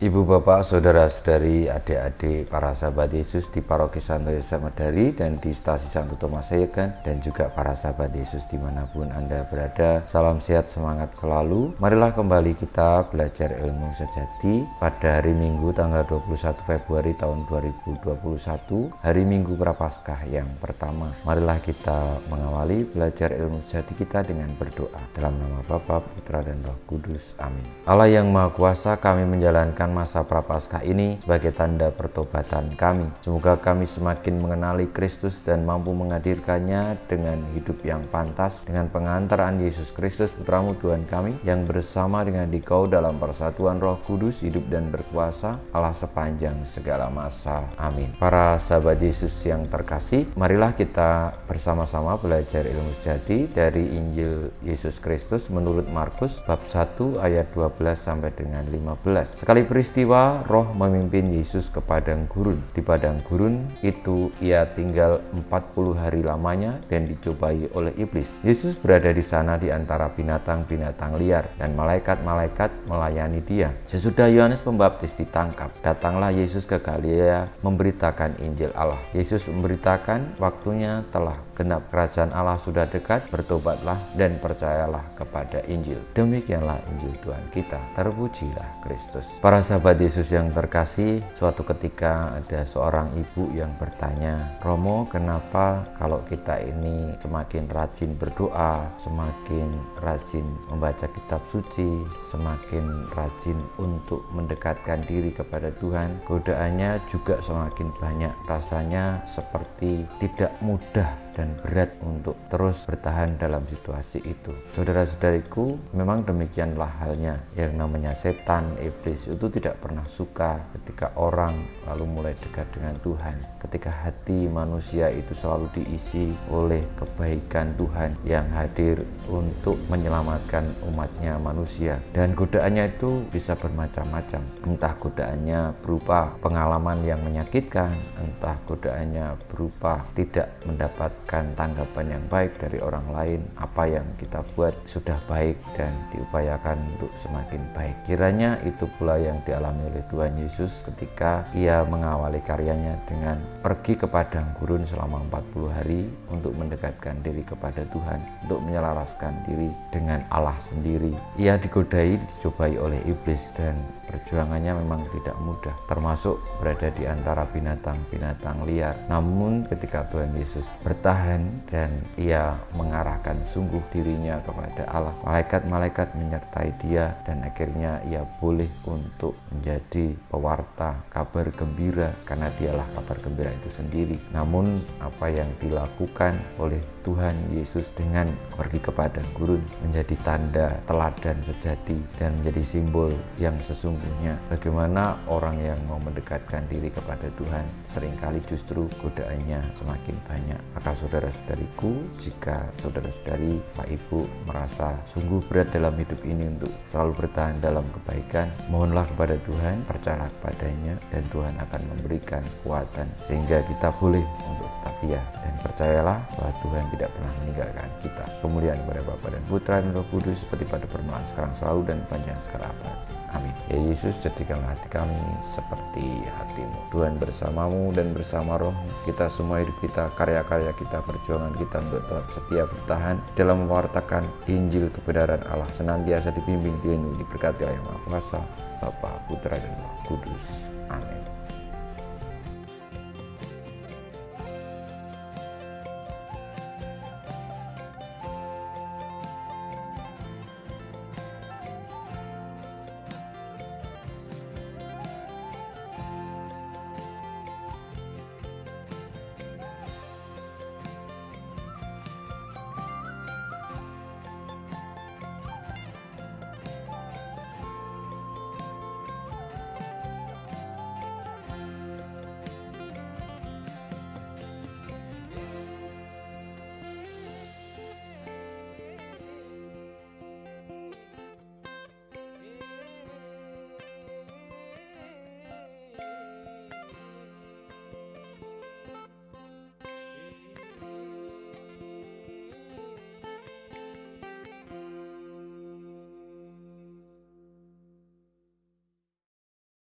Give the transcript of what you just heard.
Ibu bapak, saudara-saudari, adik-adik, para sahabat Yesus di Paroki Santo Yosef Madari dan di Stasi Santo Thomas Sayegan, dan juga para sahabat Yesus dimanapun Anda berada. Salam sehat, semangat selalu. Marilah kembali kita belajar ilmu sejati pada hari Minggu tanggal 21 Februari tahun 2021, hari Minggu Prapaskah yang pertama. Marilah kita mengawali belajar ilmu sejati kita dengan berdoa. Dalam nama Bapa, Putra, dan Roh Kudus. Amin. Allah yang Maha Kuasa, kami menjalankan masa Prapaskah ini sebagai tanda pertobatan kami. Semoga kami semakin mengenali Kristus dan mampu menghadirkannya dengan hidup yang pantas, dengan pengantaran Yesus Kristus Putramu Tuhan kami, yang bersama dengan Dikau dalam persatuan Roh Kudus, hidup dan berkuasa Allah sepanjang segala masa. Amin. Para sahabat Yesus yang terkasih, marilah kita bersama-sama belajar ilmu sejati dari Injil Yesus Kristus menurut Markus bab 1 ayat 12 sampai dengan 15. Sekali peristiwa, Roh memimpin Yesus ke padang gurun. Di padang gurun itu ia tinggal 40 hari lamanya dan dicobai oleh iblis. Yesus berada di sana di antara binatang-binatang liar, dan malaikat-malaikat melayani dia. Sesudah Yohanes Pembaptis ditangkap, datanglah Yesus ke Galilea memberitakan Injil Allah. Yesus memberitakan, waktunya telah genap, kerajaan Allah sudah dekat, bertobatlah dan percayalah kepada Injil. Demikianlah Injil Tuhan kita. Terpujilah Kristus. Para sahabat Yesus yang terkasih, suatu ketika ada seorang ibu yang bertanya, "Romo, kenapa kalau kita ini semakin rajin berdoa, semakin rajin membaca kitab suci, semakin rajin untuk mendekatkan diri kepada Tuhan, godaannya juga semakin banyak? Rasanya seperti tidak mudah dan berat untuk terus bertahan dalam situasi itu." Saudara-saudariku, memang demikianlah halnya. Yang namanya setan, iblis itu tidak pernah suka ketika orang lalu mulai dekat dengan Tuhan, ketika hati manusia itu selalu diisi oleh kebaikan Tuhan yang hadir untuk menyelamatkan umatnya manusia. Dan godaannya itu bisa bermacam-macam, entah godaannya berupa pengalaman yang menyakitkan, entah godaannya berupa tidak mendapat tanggapan yang baik dari orang lain. Apa yang kita buat sudah baik dan diupayakan untuk semakin baik. Kiranya itu pula yang dialami oleh Tuhan Yesus ketika ia mengawali karyanya dengan pergi ke padang gurun selama 40 hari untuk mendekatkan diri kepada Tuhan, untuk menyelaraskan diri dengan Allah sendiri. Ia digodai, dicobai oleh iblis, dan perjuangannya memang tidak mudah, termasuk berada di antara binatang-binatang liar. Namun ketika Tuhan Yesus bertahan dan ia mengarahkan sungguh dirinya kepada Allah, malaikat-malaikat menyertai dia, dan akhirnya ia boleh untuk menjadi pewarta kabar gembira, karena dialah kabar gembira itu sendiri. Namun apa yang dilakukan oleh Tuhan Yesus dengan pergi ke padang gurun menjadi tanda teladan sejati dan menjadi simbol yang sesungguhnya bagaimana orang yang mau mendekatkan diri kepada Tuhan seringkali justru godaannya semakin banyak. Maka saudara-saudariku, jika saudara-saudari, Pak Ibu merasa sungguh berat dalam hidup ini untuk selalu bertahan dalam kebaikan, mohonlah kepada Tuhan, percayalah kepadanya, dan Tuhan akan memberikan kekuatan sehingga kita boleh untuk tetap setia, dan percayalah bahwa Tuhan tidak pernah meninggalkan kita. Kemuliaan kepada Bapa dan Putra dan Roh Kudus seperti pada permulaan, sekarang, selalu, dan panjang segala abad. Amin. Ya Yesus, jadikanlah hati kami seperti hati-Mu. Tuhan bersamamu dan bersama Roh kita, semua hidup kita, karya-karya kita, perjuangan kita untuk tetap setia bertahan dalam mewartakan Injil kebenaran Allah, senantiasa dibimbing, dilindungi, diberkati oleh Yang Maha Kuasa, Bapa, Putra, dan